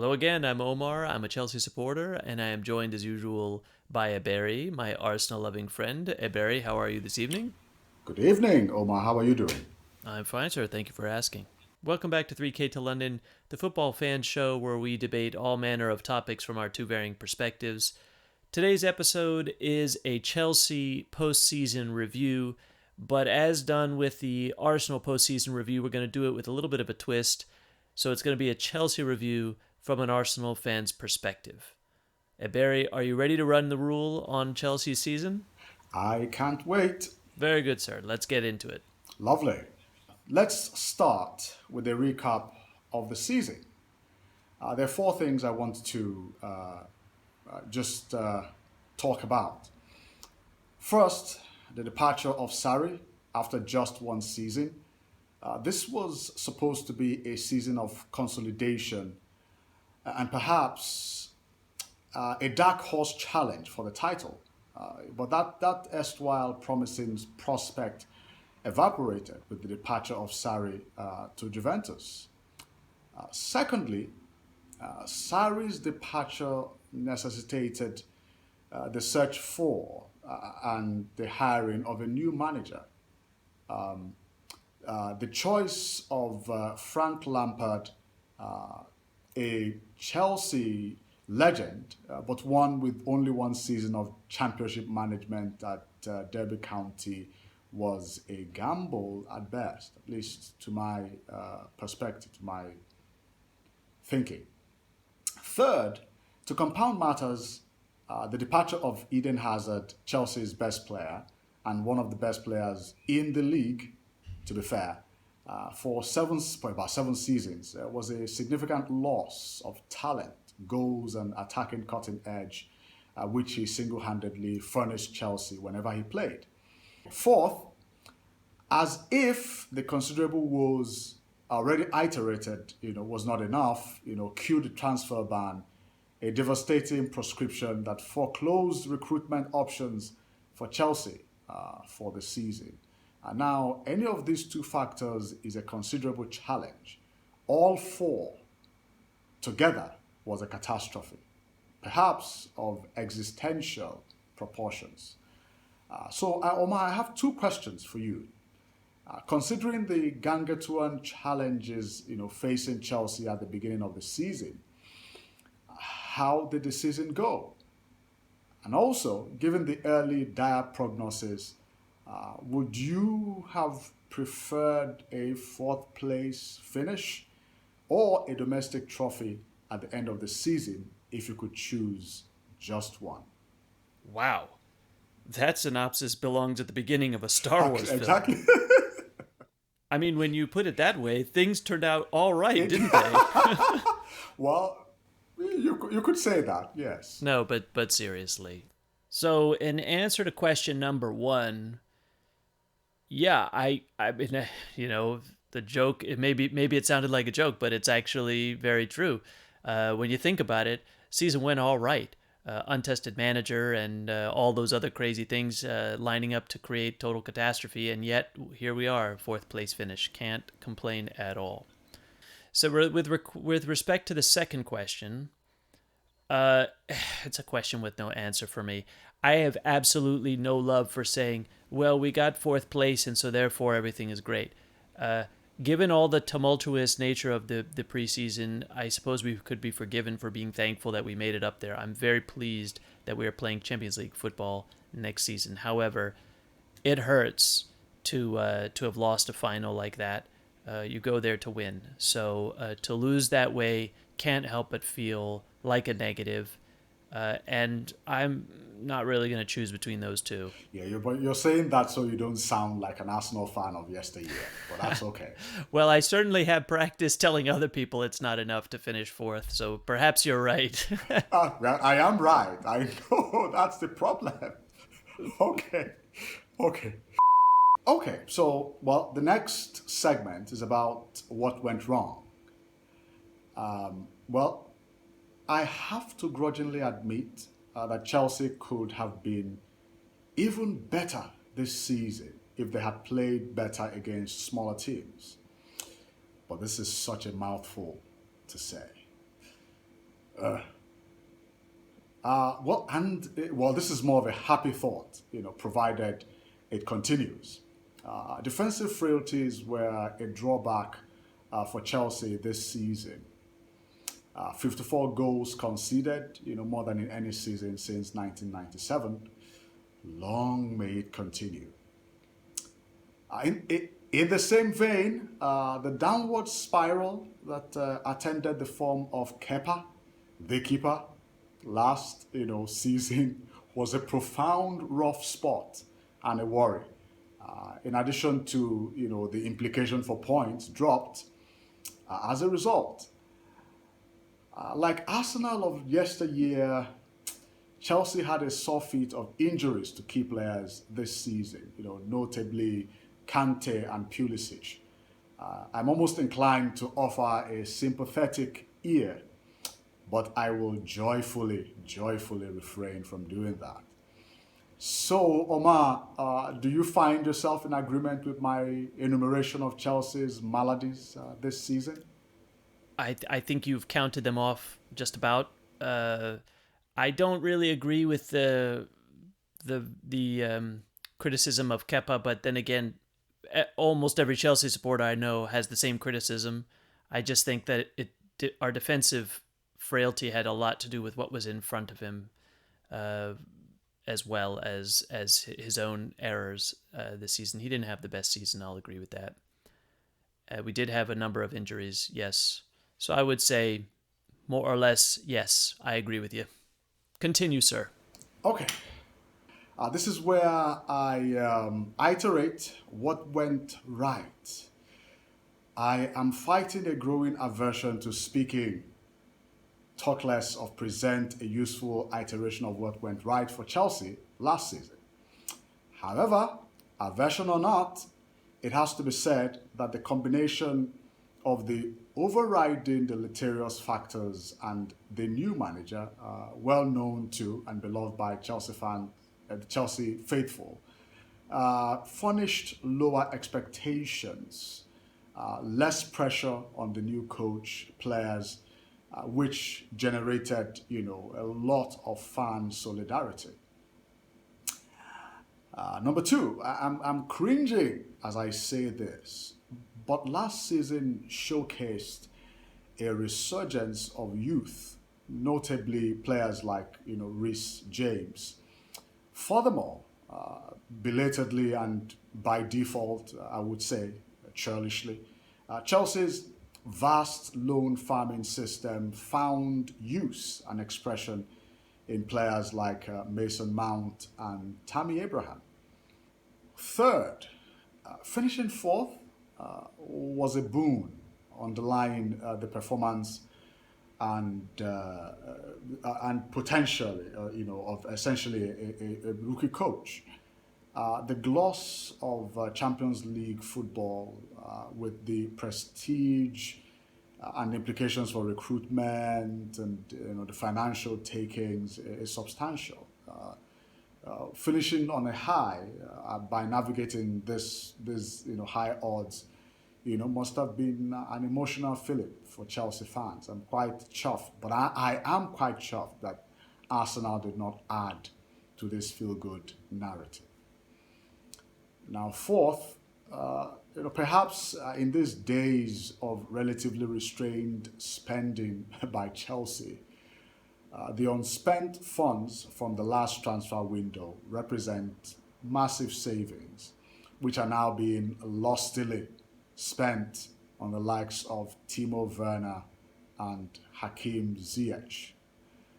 Hello again, I'm Omar. I'm a Chelsea supporter, and I am joined as usual by Ebere, my Arsenal-loving friend. Ebere, how are you this evening? Good evening, Omar. How are you doing? I'm fine, sir. Thank you for asking. Welcome back to 3K to London, the football fan show where we debate all manner of topics from our two varying perspectives. Today's episode is a Chelsea postseason review, but as done with the Arsenal postseason review, we're going to do it with a little bit of a twist. So it's going to be a Chelsea review from an Arsenal fan's perspective. Barry, are you ready to run the rule on Chelsea's season? I can't wait. Very good, sir. Let's get into it. Lovely. Let's start with a recap of the season. There are four things I want to just talk about. First, the departure of Sarri after just one season. This was supposed to be a season of consolidation and perhaps a dark horse challenge for the title. But that erstwhile promising prospect evaporated with the departure of Sarri to Juventus. Secondly, Sarri's departure necessitated the search for and the hiring of a new manager. The choice of Frank Lampard, a Chelsea legend, but one with only one season of championship management at Derby County, was a gamble at best, at least to my perspective, to my thinking. Third, to compound matters, the departure of Eden Hazard, Chelsea's best player, and one of the best players in the league, to be fair, for about 7 seasons, was a significant loss of talent, goals, and attacking cutting edge, which he single-handedly furnished Chelsea whenever he played. Fourth, as if the considerable woes already iterated, was not enough, cue the transfer ban, a devastating prescription that foreclosed recruitment options for Chelsea for the season. And now, any of these two factors is a considerable challenge. All four together was a catastrophe, perhaps of existential proportions. Omar, I have two questions for you. Considering the gargantuan challenges, facing Chelsea at the beginning of the season, how did the season go? And also, given the early dire prognosis, would you have preferred a fourth place finish or a domestic trophy at the end of the season if you could choose just one? Wow. That synopsis belongs at the beginning of a Star Wars film. Exactly. I mean, when you put it that way, things turned out all right, didn't they? Well, you could say that, yes. No, but seriously. So, in answer to question number one, yeah, I mean, the joke. Maybe it sounded like a joke, but it's actually very true. When you think about it, season went all right. Untested manager and all those other crazy things lining up to create total catastrophe, and yet here we are, fourth place finish. Can't complain at all. So with respect to the second question, it's a question with no answer for me. I have absolutely no love for saying, well, we got fourth place and so therefore everything is great. Given all the tumultuous nature of the preseason, I suppose we could be forgiven for being thankful that we made it up there. I'm very pleased that we are playing Champions League football next season. However, it hurts to have lost a final like that. You go there to win. So to lose that way can't help but feel like a negative. And I'm not really going to choose between those two. Yeah, you're saying that so you don't sound like an Arsenal fan of yesteryear, but that's okay. Well, I certainly have practiced telling other people it's not enough to finish fourth, so perhaps you're right. Well, I am right. I know that's the problem. Okay. So, well, the next segment is about what went wrong. Well, I have to grudgingly admit that Chelsea could have been even better this season if they had played better against smaller teams. But this is such a mouthful to say. This is more of a happy thought, provided it continues. Defensive frailties were a drawback for Chelsea this season. 54 goals conceded, more than in any season since 1997. Long may it continue. In the same vein, the downward spiral that attended the form of Kepa, the keeper, last season was a profound rough spot and a worry. In addition to the implication for points dropped as a result. Like Arsenal of yesteryear, Chelsea had a sore feet of injuries to key players this season, notably Kante and Pulisic. I'm almost inclined to offer a sympathetic ear, but I will joyfully refrain from doing that. So, Omar, do you find yourself in agreement with my enumeration of Chelsea's maladies this season? I think you've counted them off just about. I don't really agree with the criticism of Kepa, but then again, almost every Chelsea supporter I know has the same criticism. I just think that our defensive frailty had a lot to do with what was in front of him, as well as his own errors this season. He didn't have the best season. I'll agree with that. We did have a number of injuries, yes. So I would say, more or less, yes, I agree with you. Continue, sir. Okay. This is where I iterate what went right. I am fighting a growing aversion to speaking, talk less of present a useful iteration of what went right for Chelsea last season. However, aversion or not, it has to be said that the combination of the overriding deleterious factors and the new manager, well known to and beloved by Chelsea fans, the Chelsea faithful, furnished lower expectations, less pressure on the new coach, players, which generated, a lot of fan solidarity. Number two, I'm cringing as I say this, but last season showcased a resurgence of youth, notably players like, Reece James. Furthermore, belatedly and by default, I would say, churlishly, Chelsea's vast loan farming system found use and expression in players like Mason Mount and Tammy Abraham. Third, finishing fourth was a boon, underlying the performance and potential, of essentially a rookie coach. The gloss of Champions League football, with the prestige and implications for recruitment and the financial takings, is substantial. Finishing on a high by navigating this high odds, must have been an emotional feeling for Chelsea fans. I'm quite chuffed, but I am quite chuffed that Arsenal did not add to this feel-good narrative. Now, fourth, perhaps in these days of relatively restrained spending by Chelsea, the unspent funds from the last transfer window represent massive savings, which are now being lustily spent on the likes of Timo Werner and Hakim Ziyech.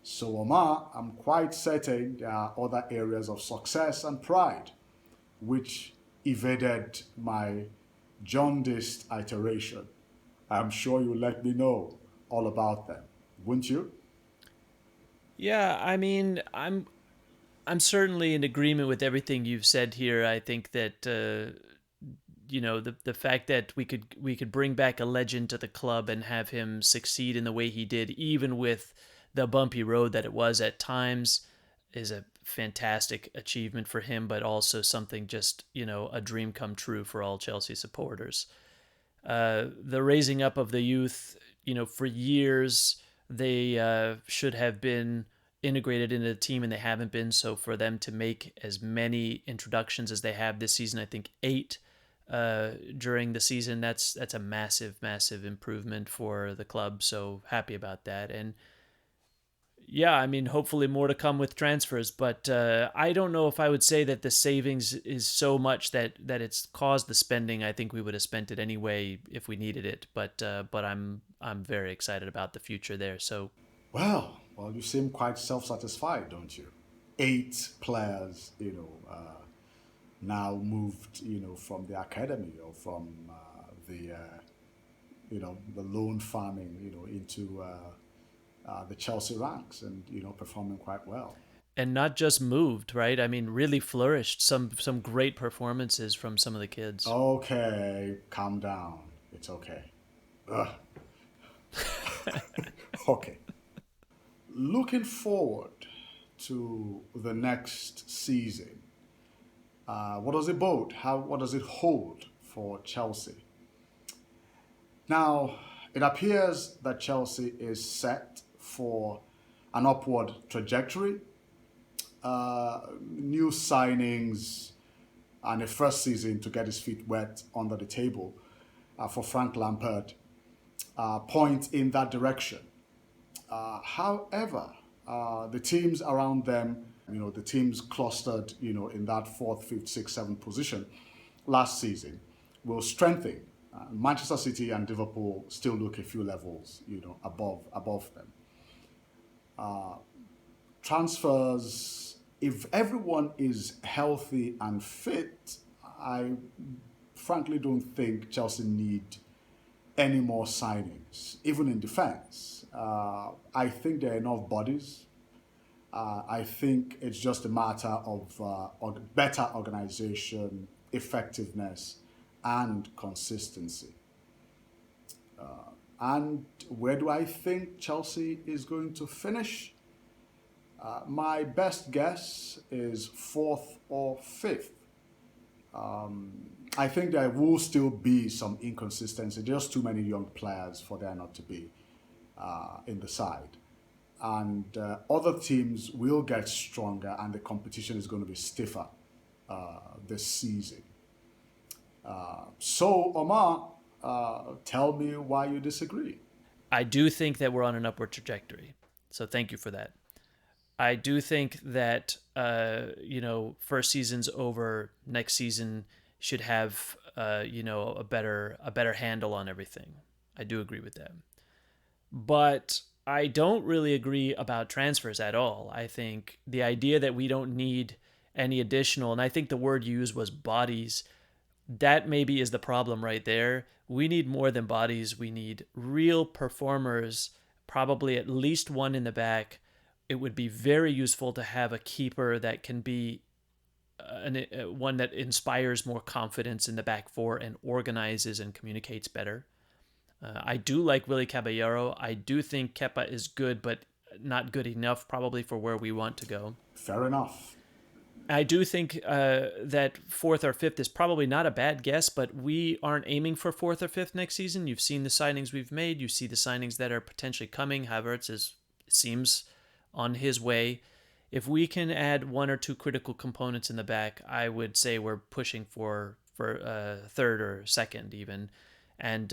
So, Omar, I'm quite certain there are other areas of success and pride which evaded my jaundiced iteration. I'm sure you'll let me know all about them, wouldn't you? Yeah, I mean, I'm certainly in agreement with everything you've said here. I think that the fact that we could bring back a legend to the club and have him succeed in the way he did, even with the bumpy road that it was at times, is a fantastic achievement for him, but also something just, a dream come true for all Chelsea supporters. The raising up of the youth, for years, they should have been integrated into the team, and they haven't been. So for them to make as many introductions as they have this season, I think 8 during the season, that's a massive improvement for the club. So happy about that. And yeah, I mean, hopefully more to come with transfers, but I don't know if I would say that the savings is so much that it's caused the spending. I think we would have spent it anyway if we needed it, but I'm very excited about the future there. So Well, you seem quite self-satisfied, don't you? 8 players, now moved, from the academy or from the loan farming, into the Chelsea ranks, and performing quite well. and not just moved, right? I mean, really flourished. Some great performances from some of the kids. Okay, calm down. It's okay. Ugh. Okay. Looking forward to the next season, what does it bode? What does it hold for Chelsea? Now, it appears that Chelsea is set for an upward trajectory. New signings and a first season to get his feet wet under the table for Frank Lampard point in that direction. However, the teams around them, the teams clustered, in that fourth, fifth, sixth, seventh position last season will strengthen. Manchester City and Liverpool still look a few levels, above them. Transfers, if everyone is healthy and fit, I frankly don't think Chelsea need any more signings, even in defense. I think there are enough bodies. I think it's just a matter of better organization, effectiveness, and consistency. And where do I think Chelsea is going to finish? My best guess is fourth or fifth. I think there will still be some inconsistency. There's too many young players for there not to be in the side. And other teams will get stronger, and the competition is going to be stiffer this season. So, Omar, tell me why you disagree. I do think that we're on an upward trajectory. So thank you for that. I do think that first season's over. Next season should have a better handle on everything. I do agree with that, but I don't really agree about transfers at all. I think the idea that we don't need any additional, and I think the word used was bodies, that maybe is the problem right there. We need more than bodies. We need real performers, probably at least one in the back. It would be very useful to have a keeper that can be one that inspires more confidence in the back four and organizes and communicates better. I do like Willie Caballero. I do think Kepa is good, but not good enough probably for where we want to go. Fair enough. I do think that fourth or fifth is probably not a bad guess, but we aren't aiming for fourth or fifth next season. You've seen the signings we've made. You see the signings that are potentially coming. Havertz seems on his way. If we can add one or two critical components in the back, I would say we're pushing for third or second even. And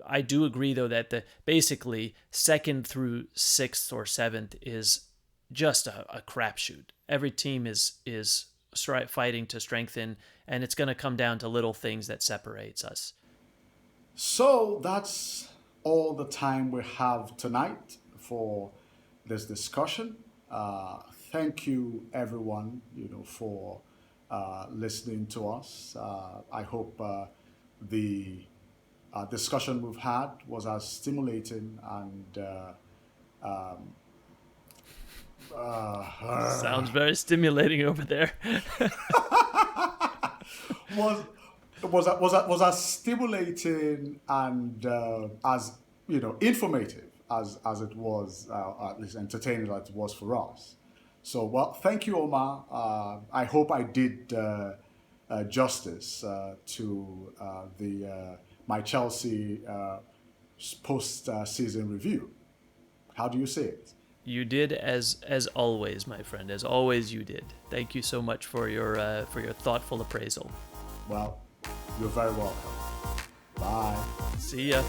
I do agree though that the basically second through sixth or seventh is just a crapshoot. Every team is fighting to strengthen, and it's going to come down to little things that separates us. So that's all the time we have tonight for this discussion. Thank you, everyone, for listening to us. I hope the discussion we've had was as stimulating and Sounds very stimulating over there. was as stimulating and as informative as it was, at least entertaining as it was for us. So, well, thank you, Omar. I hope I did justice to the my Chelsea post-season review. How do you see it? You did as always, my friend. As always, you did. Thank you so much for your thoughtful appraisal. Well, you're very welcome. Bye. See ya.